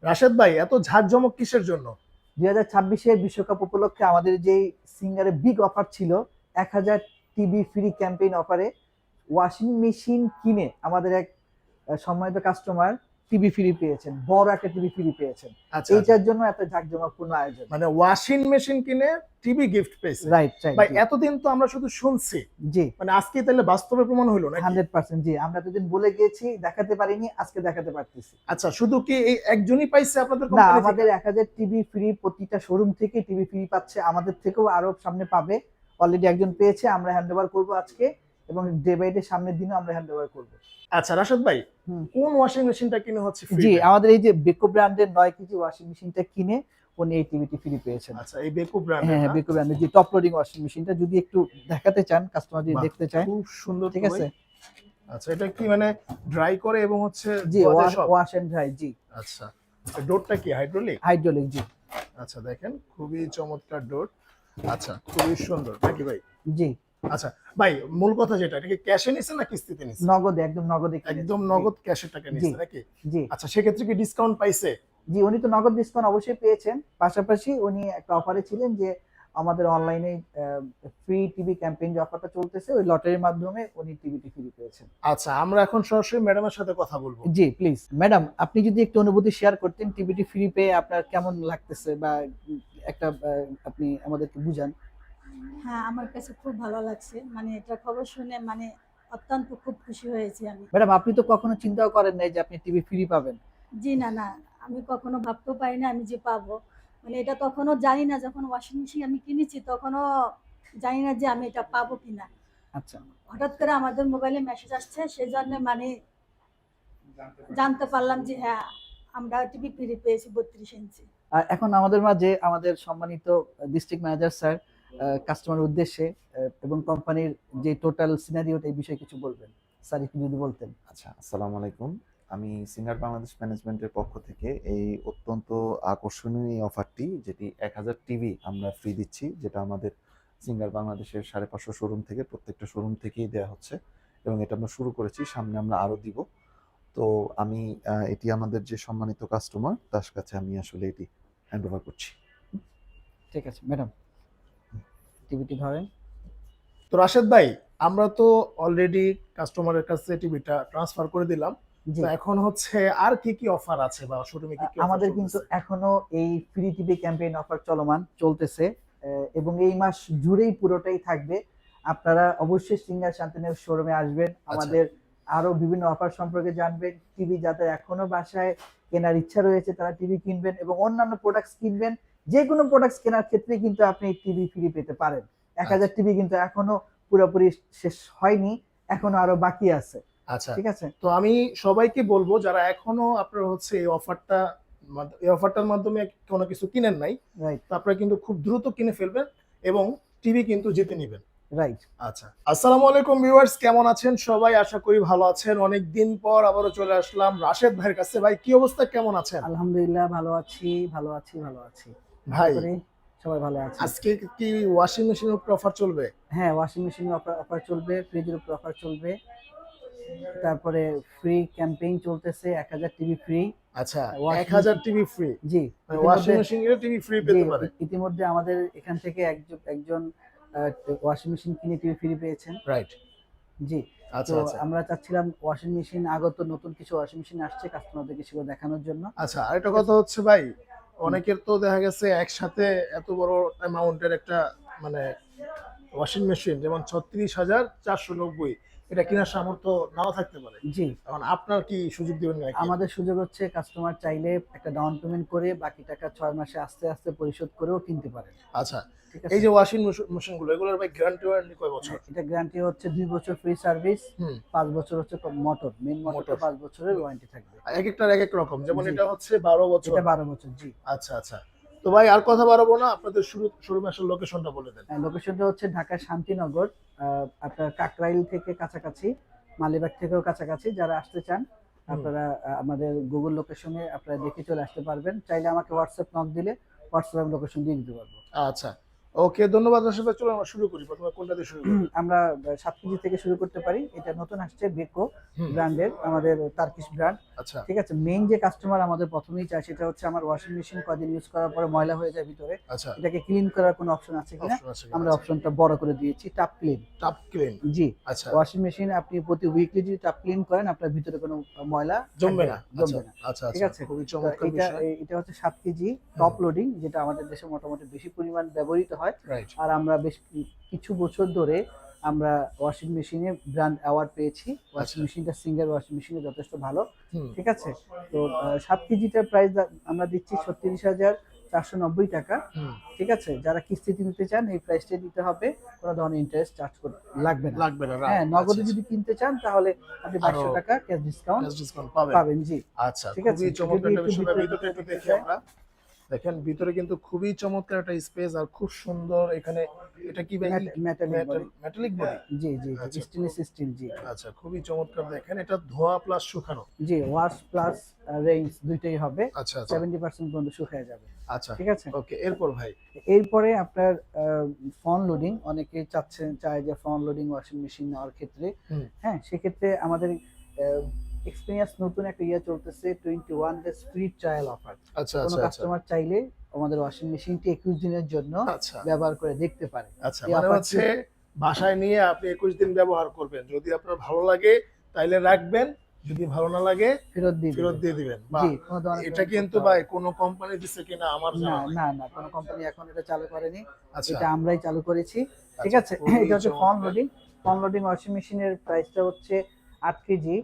রাশেদ ভাই, এত ঝাঁকজমক কিসের জন্য? 2026-এর বিশ্বকাপ উপলক্ষে আমাদের যেই সিঙ্গারে বিগ অফার ছিল, 1000 টিভি ফ্রি ক্যাম্পেইন অফারে ওয়াশিং মেশিন কিনে আমাদের এক সম্মানিত কাস্টমার টিভি ফ্রি পেয়েছেন, বড় একটা টিভি ফ্রি পেয়েছেন। আচ্ছা আচ্ছা, এইটার জন্য এত জাঁকজমকপূর্ণ আয়োজন। মানে ওয়াশিং মেশিন কিনে টিভি গিফট পেয়েছে। রাইট রাইট, ভাই জি এতদিন তো আমরা শুধু শুনছি, জি, মানে আজকে তাহলে বাস্তবে প্রমাণ হলো নাকি? 100% জি। আমরা এতদিন বলে গিয়েছি, দেখাতে পারিনি, আজকে দেখাতে পারতেছি। আচ্ছা, শুধু কি এই একজনই পাইছে আপনাদের না, কোম্পানি থেকে? আমাদের 1000 টিভি ফ্রি, প্রতিটা শোরুম থেকে টিভি ফ্রি পাচ্ছে, আমাদের থেকেও আরো সামনে পাবে। অলরেডি একজন পেয়েছে, আমরা হ্যান্ড ওভার করবো আজকে, এবং ডে বাই ডে সামনের দিনও আমরা হ্যান্ড ওভার করবো। আচ্ছা রাশেদ ভাই, হুম। কোন ওয়াশিং মেশিনটা কিনে হচ্ছে জি, ফ্রিতে? আমাদের এই যে বেকো ব্র্যান্ডের 9 কেজি ওয়াশিং মেশিনটা কিনে উনি এই টিভিটি ফ্রি পেয়েছেন। আচ্ছা, এই বেকু ব্র্যান্ডের হ্যাঁ হ্যাঁ, না? বেকো ব্র্যান্ডের জি, টপ লোডিং ওয়াশিং মেশিনটা যদি একটু দেখাতে চান, কাস্টমার যদি বাহ, দেখতে চায়। খুব সুন্দর ঠিক তো ভাই। আছে, আচ্ছা, এটা কি মানে ড্রাই করে এবং হচ্ছে জি, ধোয়া যায় সব? ওয়াশ এন্ড ড্রাই, জি, আচ্ছা, ডোরটা কি হাইড্রোলিক? হাইড্রোলিক, জি আচ্ছা, দেখেন খুবই চমৎকার ডোর। আচ্ছা, খুবই সুন্দর নাকি ভাই? জি। আচ্ছা ভাই, মূল কথা যেটা, এটা কি ক্যাশে নিছে না কিস্তিতে নিছে? নগদে, একদম নগদে কিনেছে। একদম জি নগদ ক্যাশের টাকা জি নিছে নাকি? জি আচ্ছা, সেক্ষেত্রে কি ডিসকাউন্ট পাইছে? জি, উনি তো নগদ ডিসকাউন্ট অবশ্যই পেয়েছেন। পাশাপাশি উনি একটা অফারে ছিলেন যে আমাদের অনলাইনে ফ্রি টিভি ক্যাম্পেইন যে অফারটা চলতেছে, ওই লটারির মাধ্যমে উনি টিভিটি ফ্রি পেয়েছেন। আচ্ছা, আমরা এখন সরাসরি ম্যাডামের সাথে কথা বলবো। জি প্লিজ ম্যাডাম, আপনি যদি একটু অনুভূতি শেয়ার করতেন, টিভিটি ফ্রি পেয়ে আপনার কেমন লাগতেছে, বা একটা আপনি আমাদেরকে বুঝান। হ্যাঁ, আমার কাছে খুব ভালো লাগছে। মানে এটা খবর শুনে মানে অত্যন্ত খুব খুশি হয়েছি আমি। ম্যাডাম, আপনি তো কখনো চিন্তাও করেন নাই যে আপনি টিভি ফ্রি পাবেন। জি না, না, আমি কখনো ভাবতেও পারি না আমি যে পাবো। মানে এটা তখনও জানি না, যখন ওয়াশিং মেশিন আমি কিনেছি তখনও জানি না যে আমি এটা পাবো কিনা। আচ্ছা, হঠাৎ করে আমাদের মোবাইলে মেসেজ আসছে, সেজন্য মানে জানতে পারলাম যে হ্যাঁ, আমরা টিভি ফ্রি পেয়েছি 32 ইঞ্চি। আর এখন আমাদের মাঝে আমাদের সম্মানিত ডিস্ট্রিক্ট ম্যানেজার স্যার কাস্টমার উদ্দেশ্যে এবং কোম্পানির যে টোটাল সিনারিওটা, এই বিষয়ে কিছু বলবেন। স্যার একটু যদি বলতেন। আচ্ছা, আসসালামু আলাইকুম। আমি সিঙ্গার বাংলাদেশ ম্যানেজমেন্টের পক্ষ থেকে এই অত্যন্ত আকর্ষণীয় এই অফারটি, যেটি 1000 টিভি আমরা ফ্রি দিচ্ছি, যেটা আমাদের সিঙ্গার বাংলাদেশের 550 শোরুম থেকে, প্রত্যেকটা শোরুম থেকেই দেওয়া হচ্ছে, এবং এটা আমরা শুরু করেছি, সামনে আমরা আরো দিব। তো আমি এটি আমাদের যে সম্মানিত কাস্টমার, তার কাছে আমি আসলে এটি হ্যান্ড ওভার করছি। ঠিক আছে ম্যাডাম, টিভিটি ধরেন। তো রাশেদ ভাই, আমরা তো অলরেডি কাস্টমারের কাছে টিভিটা ট্রান্সফার করে দিলাম। জি, তো এখন হচ্ছে আর কি কি অফার আছে, বা শোরুমে কি কি অফার আমাদের কিন্তু চলতেছে? এখনো এই ফ্রি টিভি ক্যাম্পেইন অফার চলমান চলতেছে, এবং এই মাস জুড়েই পুরোটাই থাকবে। আপনারা অবশ্যই সিঙ্গার শান্তিনের শোরুমে আসবেন, আমাদের আরো বিভিন্ন অফার সম্পর্কে জানবেন। টিভি যাদের এখনো বাসায় কেনার ইচ্ছা রয়েছে, তারা টিভি কিনবেন এবং অন্যান্য প্রোডাক্টস কিনবেন। যে কোনো প্রোডাক্টস কেনার ক্ষেত্রে কিন্তু আপনি টিভি ফ্রি পেতে পারেন। 1000 টিভি কিন্তু এখনো পুরোপুরি শেষ হয়নি, এখনো আরো বাকি আছে। আচ্ছা, ঠিক আছে, তো আমি সবাইকে বলবো, যারা এখনো আপনার হচ্ছে এই অফারটার মাধ্যমে কোনো কিছু কিনেন নাই, রাইট তো আপনারা কিন্তু খুব দ্রুত কিনে ফেলবেন এবং টিভি কিন্তু জিতে নেবেন। রাইট। আচ্ছা, আসসালামু আলাইকুম ভিউয়ার্স, কেমন আছেন সবাই? আশা করি ভালো আছেন। অনেকদিন পর আবারও চলে আসলাম রাশেদ ভাইয়ের কাছে। ভাই কি অবস্থা, কেমন আছেন? আলহামদুলিল্লাহ, ভালো আছি ভালো আছি ভালো আছি। আশা ভাই, করি সবাই ভালো আছে। আজকে কি ওয়াশিং মেশিনের উপর অফার চলবে? হ্যাঁ, ওয়াশিং মেশিনের অফার চলবে, ফ্রিজের উপর অফার চলবে, তারপরে ফ্রি ক্যাম্পেইন চলতেছে, 1000 টিভি ফ্রি। আচ্ছা, ওয়াশিং 1000 মেশিন, টিভি ফ্রি। জি, ওয়াশিং ইতিমধ্যে, মেশিন এর টিভি ফ্রি জি, পেতে পারে। ইতিমধ্যে আমাদের এখান থেকে একজন একজন ওয়াশিং মেশিন কিনে টিভি ফ্রি পেয়েছেন। রাইট। জি। তো আচ্ছা আচ্ছা আমরা চাচ্ছিলাম ওয়াশিং মেশিন, আগত নতুন কিছু ওয়াশিং মেশিন আসছে, কাস্টমারদেরকে সেগুলো দেখানোর জন্য। আচ্ছা, আরেকটা কথা হচ্ছে ভাই, হুম, অনেকের তো দেখা গেছে একসাথে এত বড় অ্যামাউন্টের একটা মানে ওয়াশিং মেশিন, যেমন 36,490, এটা কেনার সামর্থ্য নাও থাকতে পারে। জি, এখন আপনার কি সুযোগ দিবেন নাকি? আমাদের সুযোগ হচ্ছে কাস্টমার চাইলে একটা ডাউন পেমেন্ট করে বাকি টাকা 6 মাসে আস্তে আস্তে পরিশোধ করেও কিনতে পারেন। আচ্ছা, ঠিক এই আছে, যে ওয়াশিং মেশিনগুলো, এগুলোর ভাই গ্যারান্টি ওয়ারেন্টি কয় বছর? এটা গ্যারান্টি হচ্ছে 2 বছর ফ্রি সার্ভিস, হুম। 5 বছর হচ্ছে মোটর, মেন মোটরটা মোটর 5 বছরের ওয়ারেন্টি থাকবে। এক একটার এক এক রকম, যেমন জি, এটা হচ্ছে 12 বছর। এটা 12 বছর, জি। আচ্ছা আচ্ছা, তো ভাই আর কথা বাড়াবো না, আপনাদের শোরুমে আসার লোকেশনটা বলে দেন। লোকেশনটা হচ্ছে ঢাকা শান্তিনগর, আপনার কাকরাইল থেকে কাছাকাছি, মালিবাগ থেকেও কাছাকাছি। যারা আসতে চান হুম। আপনারা আমাদের গুগল লোকেশনে আপনারা দেখে চলে আসতে পারবেন। চাইলে আমাকে হোয়াটসঅ্যাপ নক দিলে হোয়াটসঅ্যাপ লোকেশন দিয়ে দিতে পারবো। আচ্ছা, ওকে, ধন্যবাদ রাশেদ ভাই। চলো আমরা শুরু করি, প্রথমে কোনটা দিয়ে শুরু করি? আমরা 7 কেজি থেকে শুরু করতে পারি। এটা নতুন আসছে বেকো হুম, ব্র্যান্ডের, আমাদের টার্কিশ ব্র্যান্ড। আচ্ছা ঠিক আছে, মেইন যে কাস্টমার আমাদের প্রথমেই চায় সেটা হচ্ছে আমার ওয়াশিং মেশিন কদিন ইউজ করার পরে ময়লা হয়ে যায় ভিতরে, আচ্ছা, এটাকে ক্লিন করার কোনো অপশন আছে কিনা। অপশন আছে আমরা অপশনটা বড় করে দিয়েছি, টাপ ক্লিন। টাপ ক্লিন। জি, আচ্ছা, ওয়াশিং মেশিন আপনি প্রতি উইকলি যদি টাপ ক্লিন করেন আপনার ভিতরে কোনো ময়লা জমবে থাকবে না। জমবে না। আচ্ছা ঠিক আচ্ছা, আছে, খুবই তো চমৎকার এটা বিষয়। এটা হচ্ছে 7 কেজি টপ লোডিং, যেটা আমাদের দেশে মোটামুটি বেশি পরিমাণ ব্যবহৃত হয়। রাইট। আর আমরা বেশ কিছু বছর ধরে আমরা ওয়াশিং মেশিনে ব্র্যান্ড অ্যাওয়ার্ড পেয়েছি। ওয়াশিং আচ্ছা। মেশিনটা সিঙ্গার ওয়াশিং মেশিনে যথেষ্ট ভালো। হুম, ঠিক আছে, তো 7 কেজিটার প্রাইস আমরা দিচ্ছি 36,490 টাকা। হুম, ঠিক আছে, যারা কিস্তিতে নিতে চান এই প্রাইসটা দিতে হবে, কোনো ধরনের ইন্টারেস্ট চার্জ লাগবে না। লাগবে না। হ্যাঁ, right, নগদে আচ্ছা, যদি কিনতে চান তাহলে আপনি 2200 আরো টাকা ক্যাশ ডিসকাউন্ট cash discount পাবেন। পাবেন। জি, আচ্ছা, ঠিক আছে, খুবই চমৎকার যদি একটা একটু বিষয়। ভিতরে ভিতরে একটু দেখতে দেখি চাই। আমরা। দেখেন ভিতরে কিন্তু খুবই চমৎকার একটা স্পেস আর খুব সুন্দর। এখানে এটা কি ভাই? Metallic body. Metallic body. জি জি জি, আচ্ছা, স্টেনলেস স্টিল। জি আচ্ছা, খুবই চমৎকার। দেখেন এটা ধোয়া প্লাস শুকানো। জি, ওয়াশ প্লাস রেঞ্জ দুইটাই হবে। আচ্ছা আচ্ছা 70% পর্যন্ত শুকিয়ে যাবে। আচ্ছা, ঠিক আছে, ওকে। এরপর ভাই? এরপরে আপনার ফ্রন্ট লোডিং, অনেকে চায় যে ফ্রন্ট লোডিং ওয়াশিং মেশিন নেওয়ার ক্ষেত্রে। হুম, হ্যাঁ, সেক্ষেত্রে আমাদের এক্সপিরিয়েন্স নতুন একটা চলতেছে 21 ডেজ ফ্রি ট্রায়াল অফার। আচ্ছা কোনো আচ্ছা আচ্ছা কাস্টমার চাইলে আমাদের ওয়াশিং মেশিনটি 21 দিনের জন্য আচ্ছা ব্যবহার করে দেখতে পারে। আচ্ছা, এই মানে offer হচ্ছে বাসায় নিয়ে আপনি 21 দিন ব্যবহার করবেন। যদি আপনার ভালো লাগে তাইলে রাখবেন, যদি ভালো না লাগে ফেরত দিয়ে ফেরত দিবেন। দিয়ে দিবেন। বাহ, জি, কোনো ধরনের এটা পেমেন্ট কিন্তু করতে হবে ভাই না। কোনো কোম্পানি দিছে কিনা আমার না জানা নাই। না না, কোনো কোম্পানি এখন এটা চালু করেনি, আচ্ছা এটা আমরাই চালু করেছি। ঠিক আচ্ছা, আছে, খুবই এটা হচ্ছে ফ্রন্ট চমৎকার। লোডিং। ফ্রন্ট লোডিং ওয়াশিং মেশিনের প্রাইসটা হচ্ছে 8 কেজি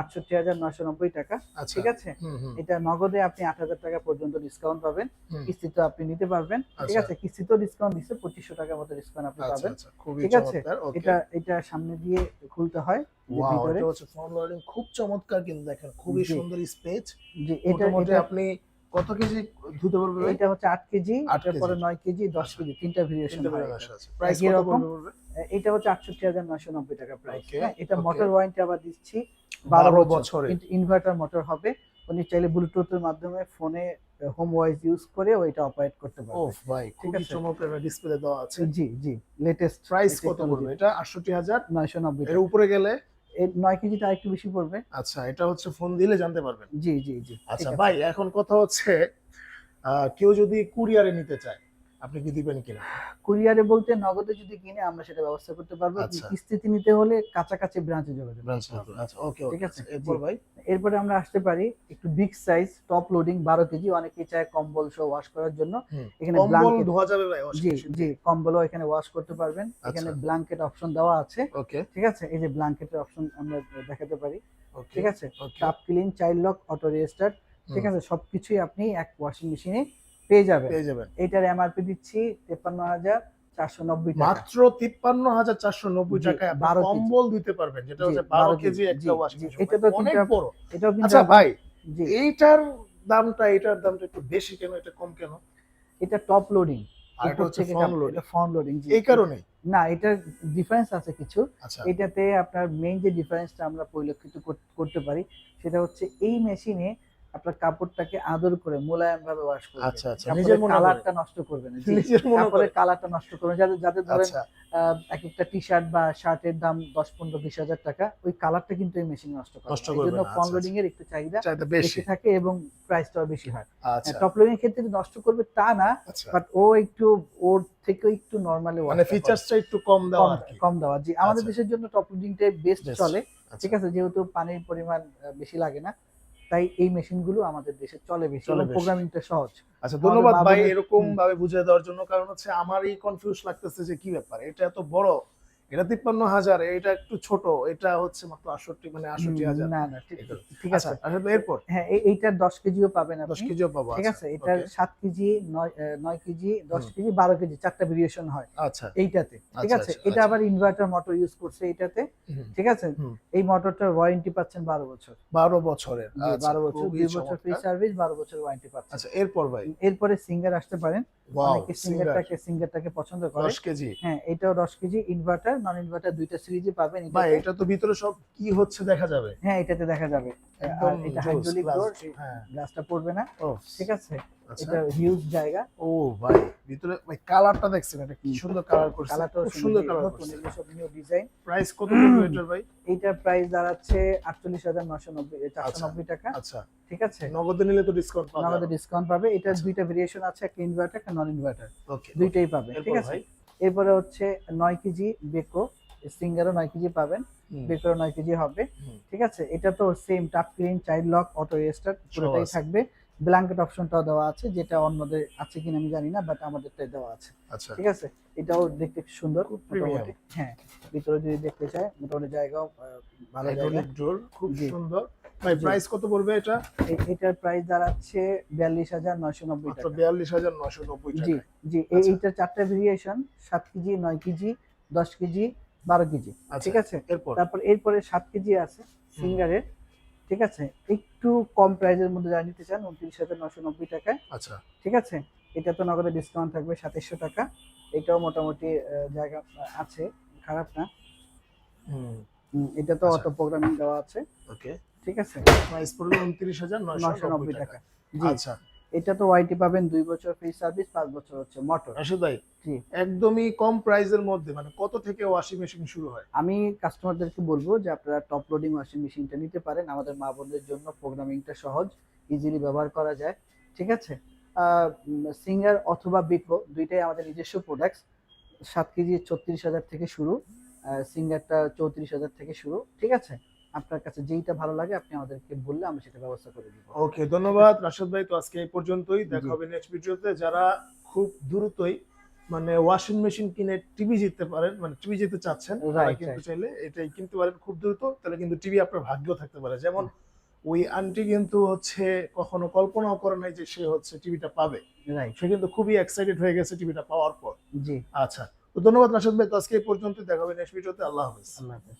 68,990 টাকা। আচ্ছা, ঠিক আছে, হুম হুম এটা নগদে আপনি 8,000 টাকা পর্যন্ত ডিসকাউন্ট পাবেন। হুম, কিস্তিতে আপনি নিতে পারবেন। ঠিক আচ্ছা আছে, কিস্তিতেও ডিসকাউন্ট দিচ্ছে, 2500 টাকার মতো ডিসকাউন্ট আপনি আচ্ছা পাবেন। আচ্ছা, খুবই ঠিক আছে, চমৎকার। ওকে, এটা সামনে দিয়ে খুলতে হয়, যে ওয়াও, ভিতরে। এটা হচ্ছে ফ্রন্ট লোডিং, খুব চমৎকার। কিন্তু দেখেন খুবই জি সুন্দর স্পেস। জি, এটা মোটামুটি এটা আপনি কত কেজি ধুতে পারবেন ভাই? এটা হচ্ছে 8 কেজি, 8 এটার পরে কেজি। 9 কেজি, 10 আচ্ছা, কেজি, তিনটা ভেরিয়েশন তিনটা হয়। বেরোনো আছে। প্রাইস একই কত রকম। পড়বে? এটা হচ্ছে 68,990 টাকা প্রাইস। ওকে, হ্যাঁ, এটা ওকে। মোটর ওয়ারেন্টি আবার দিচ্ছি 12 12 বছর, বছরের। কিন্তু ইনভার্টার মোটর হবে। উনি চাইলে ব্লুটুথের মাধ্যমে ফোনে হোম ভয়েস ইউজ করে ওইটা অপারেট করতে পারবে। ওফ ভাই, খুবই আছে। চমৎকার একটা ডিসপ্লে দেওয়া আছে। জি জি, লেটেস্ট প্রাইস কত পড়বে এটা? 68,000। 990 এর টাকা। উপরে গেলে? এর 9 কেজিটা আরেকটু বেশি পড়বে। আচ্ছা, এটা হচ্ছে ফোন দিলে জানতে পারবেন। জি জি জি, আচ্ছা ঠিক আছে। ভাই, এখন কথা হচ্ছে কেউ যদি কুরিয়ারে নিতে চায় আপনি কি দিবেন কিনা? কুরিয়ারে বলতে নগদে যদি কিনে আমরা সেটা ব্যবস্থা করতে পারবো। আচ্ছা। কিস্তিতে নিতে হলে কাছাকাছি ব্রাঞ্চে যোগাযোগ করতে হবে। আচ্ছা, ওকে ঠিক ওকে। আছে, এরপর জি। ভাই? এরপরে আমরা আসতে পারি একটু big size top loading 12 KG. অনেকেই চায় কম্বল সহ ওয়াশ করার জন্য। হুম, এখানে কম্বল ব্ল্যাঙ্কেট, ধোয়া যাবে ভাই? জি জি, কম্বলও এখানে ওয়াশ করতে পারবেন। এখানে আচ্ছা। ব্ল্যাঙ্কেট অপশন দেওয়া আছে। ওকে ঠিক আছে, এই যে ব্ল্যাঙ্কেটের অপশন আমরা দেখাতে পারি। ওকে ঠিক আছে, ওকে। টাপ clean, child lock, auto register. ঠিক হুম, আছে, সবকিছুই আপনি এক ওয়াশিং মেশিনে পেয়ে যাবেন। পেয়ে যাবেন এটার এমআরপি দিচ্ছি 53,490 টাকা। মাত্র 53,490 জি, টাকায় আপনি 12 কেজি। কম্বল দিতে পারবেন, যেটা জি, হচ্ছে 12 12 কেজি জি, একটা ওয়াশিং জি, মেশিন। এটা তো অনেক কিন্তু বড়। এটাও কিন্তু আচ্ছা ভাই, জি, এইটার এটার দামটা একটু বেশি কেন? এটা কম কেন? এটা টপ লোডিং, আর এটা উপর হচ্ছে থেকে front loading। এটা ফ্রন্ট লোডিং। জি, এই কারণে? না, এটার ডিফারেন্স আছে কিছু। আচ্ছা এটাতে আপনার মেইন যে ডিফারেন্সটা আমরা পরিলক্ষিত করতে পারি সেটা হচ্ছে এই মেশিনে আপনার কাপড়টাকে আদর করে মোলায়েম ভাবে ওয়াশ করবে। আচ্ছা আচ্ছা, কাপড়ের নিজের মনে করে? কালারটা নষ্ট করবে না। জি, নিজের মনে করে? কাপড়ের কালারটা নষ্ট করবে না। যাদের ধরেন আচ্ছা এক একটা টি শার্ট বা শার্টের দাম 10, 15, 20 হাজার টাকা, ওই কালারটা কিন্তু এই মেশিন নষ্ট করে নষ্ট না। এই করবে জন্য না। ফ্রন্ট আচ্ছা, লোডিং এর একটু চাহিদা চাইতে বেশি বেশি। থাকে এবং প্রাইসটাও বেশি হয়। আচ্ছা টপ লোডিং এর ক্ষেত্রে যে নষ্ট করবে তা না, আচ্ছা, বাট ও একটু ওর থেকে একটু নরমালি মানে ফিচারসটা একটু কম দেওয়া আর কি। কম দেওয়া। জি, আমাদের আচ্ছা। দেশের জন্য টপ লোডিংটাই বেস্ট Best, চলে। আচ্ছা। ঠিক আছে, যেহেতু পানির পরিমাণ বেশি লাগে না, তাই এই মেশিনগুলো আমাদের দেশে চলে বেশি চলে এবং বেশি। প্রোগ্রামিংটা সহজ। আচ্ছা, ধন্যবাদ আমাদের ভাই মা-বোনের- এরকম ভাবে বুঝিয়ে দেওয়ার জন্য। কারণ হচ্ছে আমারই কনফিউজ লাগতেছে যে কি ব্যাপার, এটা এত বড়, এটা 53,000, এটা একটু ছোট, এটা হচ্ছে মাত্র 68, মানে 68,000। না না, ঠিক আচ্ছা, আছে। আসলে এরপর হ্যাঁ, এইটার 10 কেজিও পাবেন 10 আপনি। কেজিও পাবো? ঠিক আছে, এটার okay, 7 KG, 9 KG, 10 KG, 12 KG, 4টা ভেরিয়েশন হয় আচ্ছা এইটাতে। ঠিক আচ্ছা, আছে, আচ্ছা, এটা আচ্ছা। আবার ইনভার্টার মোটর ইউজ করছে এইটাতে। হুম, ঠিক আছে, হুম। এই মোটরটার ওয়ারেন্টি পাচ্ছেন 12 বছর। 12 বছরের। জি, আচ্ছা, 12 বছর, খুবই 2 বছর ফ্রি চমৎকার। সার্ভিস, 12 বছর ওয়ারেন্টি পাচ্ছেন। আচ্ছা, এরপর ভাই? এরপরে সিঙ্গার আসতে পারেন। ওয়াও, অনেকে সিঙ্গারটাকে পছন্দ করে। 10 কেজি। হ্যাঁ, এটাও 10 কেজি ইনভার্টার, নন ইনভার্টার দুইটা সিরিজই পাবেন ভাই এটাতে। এটা তো ভিতরে সব কি হচ্ছে দেখা যাবে হ্যাঁ, এটাতে দেখা যাবে। একদম আর এটা জোস, হাইড্রোলিক glass, ডোর, হ্যাঁ গ্লাসটা পড়বে না, ও ঠিক আছে? আচ্ছা এটা হিউজ জায়গা, ও ভাই ভিতরে ভাই কালারটা দেখছেন এটা কি সুন্দর কালার করছে কালারটাও খুব সুন্দর কালার নতুন, করছে এগুলো সব নিউ ডিজাইন। প্রাইস কত পড়বে এটার ভাই এইটার প্রাইস দাঁড়াচ্ছে 48,990 টাকা, আচ্ছা ঠিক আছে? নগদে নিলে তো ডিসকাউন্ট পাবে নগদে ডিসকাউন্ট পাবে। এটার আচ্ছা। দুইটা ভেরিয়েশন আছে, একটা ইনভার্টার একটা নন ইনভার্টার, ওকে দুইটাই পাবে, ঠিক এরপর আছে? ভাই এরপরে হচ্ছে 9 কেজি বেকো, সিঙ্গারও 9 কেজি পাবেন, হুম, বেকোরও 9 কেজি হবে, হুম, ঠিক আছে? এটা তো same touch screen, child lock, auto register পুরোটাই আছে। থাকবে। ব্ল্যাঙ্কেট অপশনটাও দেওয়া আছে, যেটা অন্যদের আছে কিনা আমি জানি না, বাট আমাদেরটাই দেওয়া আছে, আচ্ছা ঠিক আছে? এটাও দেখতে সুন্দর খুব premium। মোটামুটি। হ্যাঁ, ভিতরে যদি দেখতে চায় মোটামুটি জায়গাও ভালো জায়গা। হাইড্রোলিক ডোর খুব জি। সুন্দর ভাই জি। প্রাইস কত পড়বে এটা এটার প্রাইস দাঁড়াচ্ছে 42,990 মাত্র টাকা। 42,990 জি, টাকায় জি, আচ্ছা। এইটার চারটা variation, 7 KG, 9 KG, 10 KG, 12 KG, আচ্ছা ঠিক আছে? এরপর তারপর এরপরে 7 কেজি আছে সিঙ্গারের, ঠিক আছে? একটু কম প্রাইসের মধ্যে যারা নিতে চান 29,990 টাকায়, আচ্ছা ঠিক আছে? এটা তো নগদে ডিসকাউন্ট থাকবে 2700 টাকা। এটাও মোটামুটি জায়গা আছে, খারাপ না। হুম এটা তো আচ্ছা। অটো প্রোগ্রামিং দেওয়া আছে, ওকে ঠিক আছে? প্রাইস পড়বে 29,990 990 টাকা টাকা। জি, আচ্ছা এটা তো ওয়ারেন্টি পাবেন 2 বছর ফ্রি সার্ভিস, 5 বছর হচ্ছে মোটর। রাশিদ ভাই জি। একদমই কম প্রাইসের মধ্যে মানে কত থেকে ওয়াশিং মেশিন শুরু হয় আমি কাস্টমারদেরকে বলবো যে আপনারা টপ লোডিং ওয়াশিং মেশিনটা নিতে পারেন, আমাদের মা বোনদের জন্য প্রোগ্রামিংটা সহজ, ইজিলি ব্যবহার করা যায়, ঠিক আছে? সিঙ্গার অথবা বিকো দুইটাই আমাদের নিজস্ব প্রোডাক্টস। 7 কেজি 36,000 থেকে শুরু, সিঙ্গারটা 34,000 থেকে শুরু, ঠিক আছে? আপনার কাছে যেইটা ভালো লাগে আপনি আমাদেরকে বললে আমরা সেটা ব্যবস্থা করে দিব। ওকে ধন্যবাদ রাশিদ ভাই তো আজকে এই পর্যন্তই দেখা জি। হবে নেক্সট ভিডিওতে যারা খুব দ্রুতই মানে ওয়াশিং মেশিন কিনে টিভি জিততে পারেন মানে টিভি জিততে চাচ্ছেন তারা Right, কিন্তু right. চাইলে এটাই কিনতে পারেন খুব দ্রুত তাহলে কিন্তু টিভি আপনার ভাগ্য থাকতে পারে যেমন ওই আন্টি কিন্তু হচ্ছে কখনো কল্পনাও করে নাই যে সে হচ্ছে টিভিটা পাবে রাইট, সে কিন্তু খুবই এক্সাইটেড হয়ে গেছে টিভিটা পাওয়ার পর জি। আচ্ছা তো ধন্যবাদ রাশিদ ভাই তো আজকে এই পর্যন্ত দেখা হবে নেক্সট ভিডিওতে আল্লাহ হাফেজ আল্লাহ হাফেজ।